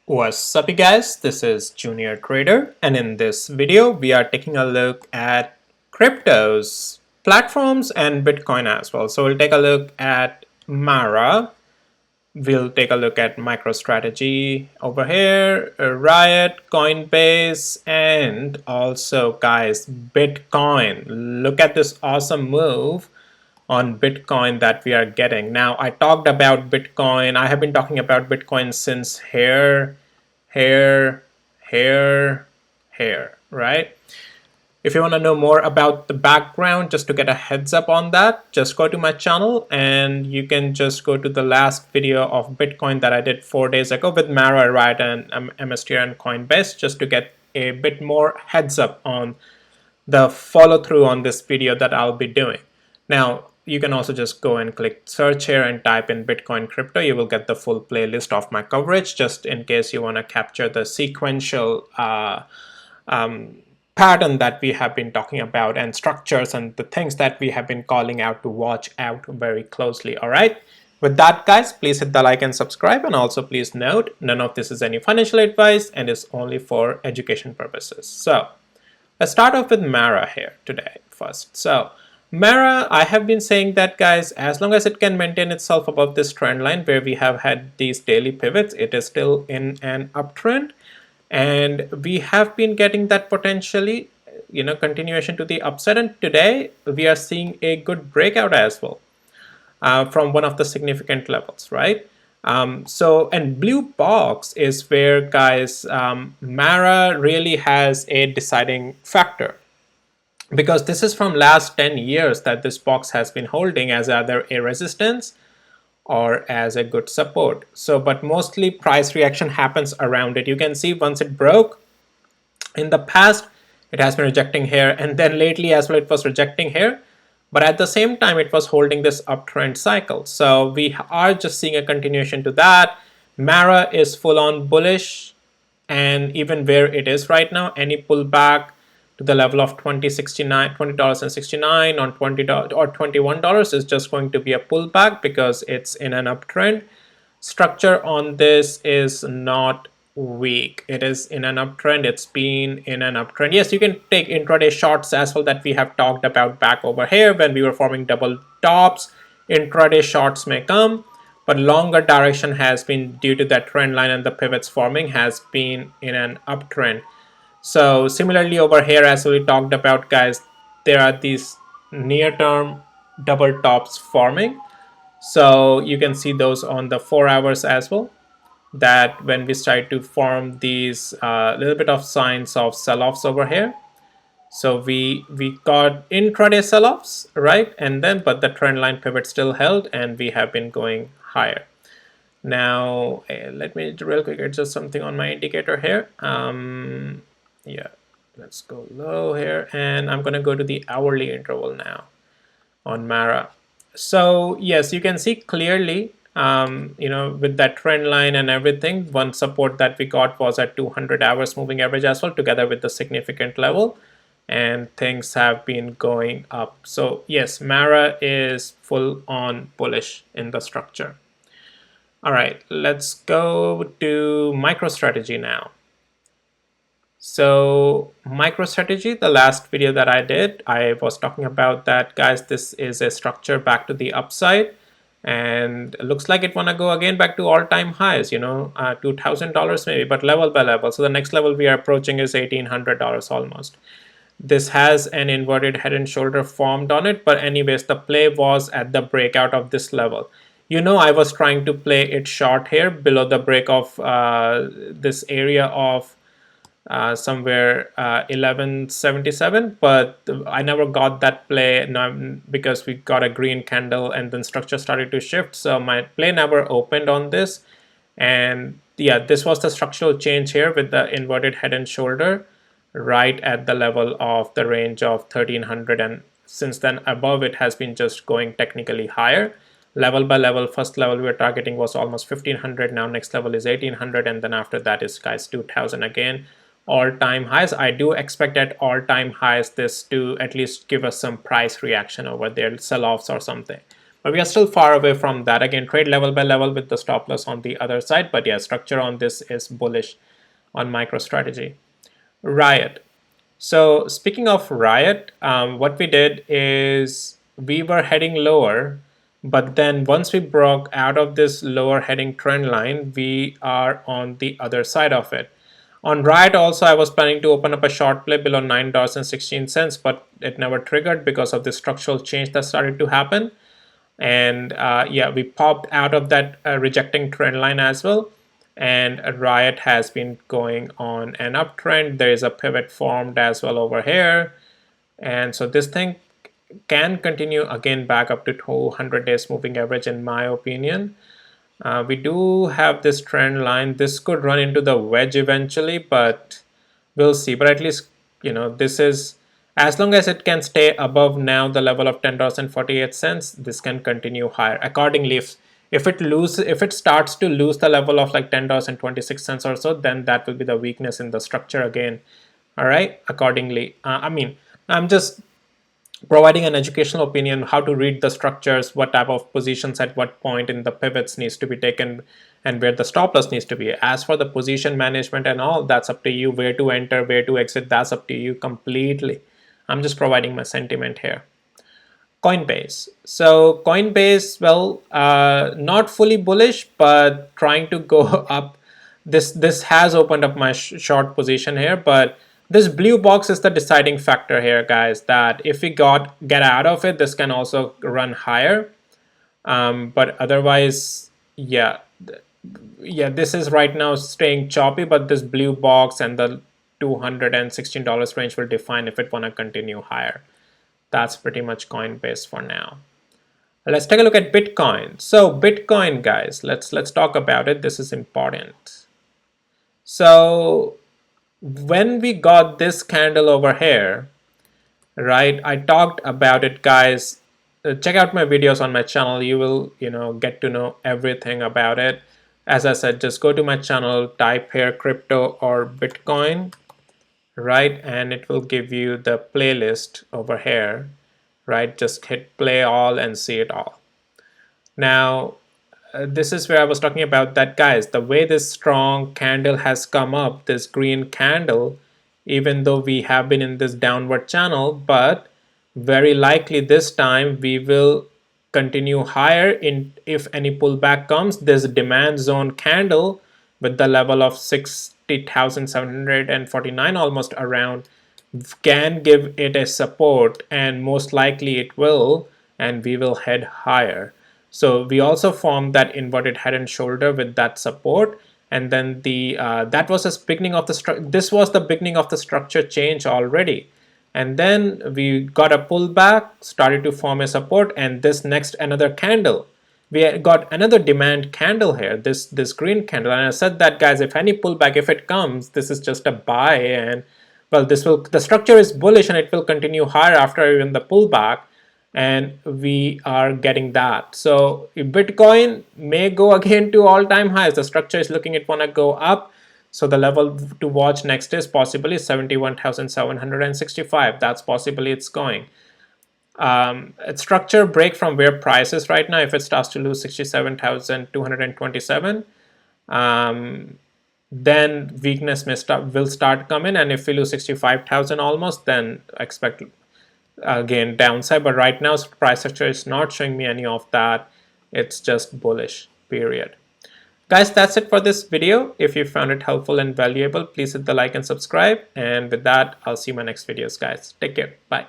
What's up, you guys? This is Junior Trader, and in this video, we are taking a look at cryptos, platforms, and Bitcoin as well. So we'll take a look at Mara. We'll take a look at Microstrategy over here, Riot, Coinbase, and also, guys, Bitcoin. Look at this awesome move on Bitcoin that we are getting. Now, I talked about Bitcoin. I have been talking about Bitcoin since here, here, right? If you want to know more about the background, just to get a heads up on that, just go to my channel and you can just go to the last video of Bitcoin that I did 4 days ago with Mara, Riot, and MSTR and Coinbase, just to get a bit more heads up on the follow through on this video that I'll be doing. Now, you can also just go and click search here and type in Bitcoin crypto. You will get the full playlist of my coverage, just in case you want to capture the sequential pattern that we have been talking about and structures and the things that we have been calling out to watch out very closely. All right. With that, guys, please hit the like and subscribe, and also please note none of this is any financial advice and is only for education purposes. So let's start off with Mara here today first. So Mara, I have been saying that, guys, as long as it can maintain itself above this trend line where we have had these daily pivots, it is still in an uptrend. And we have been getting that potentially, continuation to the upside. And today we are seeing a good breakout as well from one of the significant levels, right? And blue box is where, guys, Mara really has a deciding factor, because this is from last 10 years that this box has been holding as either a resistance or as a good support. So, but mostly price reaction happens around it. You can see once it broke in the past, it has been rejecting here, and then lately as well it was rejecting here, but at the same time it was holding this uptrend cycle. So we are just seeing a continuation to that. Mara is full on bullish, and even where it is right now, any pullback to the level of $20.69 on $20 or $21 is just going to be a pullback, because it's in an uptrend. Structure on this is not weak. It is in an uptrend. It's been in an uptrend. Yes, you can take intraday shorts as well that we have talked about back over here when we were forming double tops. Intraday shorts may come, but longer direction has been, due to that trend line and the pivots forming, has been in an uptrend. So similarly over here, as we talked about, guys, there are these near-term double tops forming. So you can see those on the 4 hours as well, that when we start to form these little bit of signs of sell-offs over here. So we got intraday sell-offs, right? And then, but the trend line pivot still held, and we have been going higher. Now, let me real quick adjust something on my indicator here. Yeah, let's go low here, and I'm going to go to the hourly interval now on Mara. So yes, you can see clearly, with that trend line and everything, one support that we got was at 200 hours moving average as well, together with the significant level, and things have been going up. So yes, Mara is full on bullish in the structure. All right, let's go to MicroStrategy now. So MicroStrategy, the last video that I did, I was talking about that, guys. This is a structure back to the upside, and it looks like it want to go again back to all-time highs, $2,000 maybe, but level by level. So the next level we are approaching is $1,800 almost. This has an inverted head and shoulder formed on it, but anyways, the play was at the breakout of this level. I was trying to play it short here below the break of this area of somewhere 1177, but I never got that play because we got a green candle and then structure started to shift, so my play never opened on this. And yeah, this was the structural change here with the inverted head and shoulder right at the level of the range of 1300, and since then above it has been just going technically higher level by level. First level we were targeting was almost 1500, now next level is 1800, and then after that is, guys, 2000 again, all-time highs. I do expect at all-time highs this to at least give us some price reaction over there, sell-offs or something. We are still far away from that. Again, trade level by level with the stop loss on the other side. But yeah, structure on this is bullish on MicroStrategy. Riot. So speaking of Riot, what we did is we were heading lower, but then once we broke out of this lower heading trend line, we are on the other side of it. On Riot also, I was planning to open up a short play below $9.16, but it never triggered because of the structural change that started to happen. And yeah, we popped out of that rejecting trend line as well. And Riot has been going on an uptrend. There is a pivot formed as well over here. And so this thing can continue again back up to 200 days moving average in my opinion. We do have this trend line. This could run into the wedge eventually, but we'll see. But at least, this is, as long as it can stay above now the level of $10.48, this can continue higher. Accordingly, if it starts to lose the level of like $10.26 or so, then that will be the weakness in the structure again. All right. Accordingly, I'm just providing an educational opinion, how to read the structures, what type of positions at what point in the pivots needs to be taken, and where the stop loss needs to be. As for the position management and all, that's up to you. Where to enter, where to exit, that's up to you completely. I'm just providing my sentiment here. Coinbase. So Coinbase, well, not fully bullish, but trying to go up. This has opened up my short position here, but this blue box is the deciding factor here, guys. That if we get out of it, this can also run higher. But otherwise, yeah, this is right now staying choppy. But this blue box and the $216 range will define if it wanna continue higher. That's pretty much Coinbase for now. Let's take a look at Bitcoin. So Bitcoin, guys, let's talk about it. This is important. So when we got this candle over here, right, I talked about it, guys. Check out my videos on my channel. You will, get to know everything about it. As I said, just go to my channel, type here crypto or Bitcoin, right, and it will give you the playlist over here, right? Just hit play all and see it all. Now, this is where I was talking about that, guys. The way this strong candle has come up, this green candle, even though we have been in this downward channel, but very likely this time we will continue higher. In if any pullback comes, this demand zone candle with the level of 60,749 almost around can give it a support, and most likely it will, and we will head higher. So we also formed that inverted head and shoulder with that support, and then the that was the beginning of the this was the beginning of the structure change already. And then we got a pullback, started to form a support, and this next another candle. We got another demand candle here, this green candle. And I said that, guys, if any pullback, if it comes, this is just a buy, and well, the structure is bullish and it will continue higher after even the pullback, and we are getting that. So Bitcoin may go again to all-time highs. The structure is looking it wanna go up. So the level to watch next is possibly 71,765. That's possibly it's going. Structure break from where price is right now. If it starts to lose 67,227, then weakness will start coming. And if we lose 65,000 almost, then expect again downside. But right now price structure is not showing me any of that. It's just bullish, period. Guys, that's it for this video. If you found it helpful and valuable, please hit the like and subscribe. And with that, I'll see you in my next videos, guys. Take care. Bye.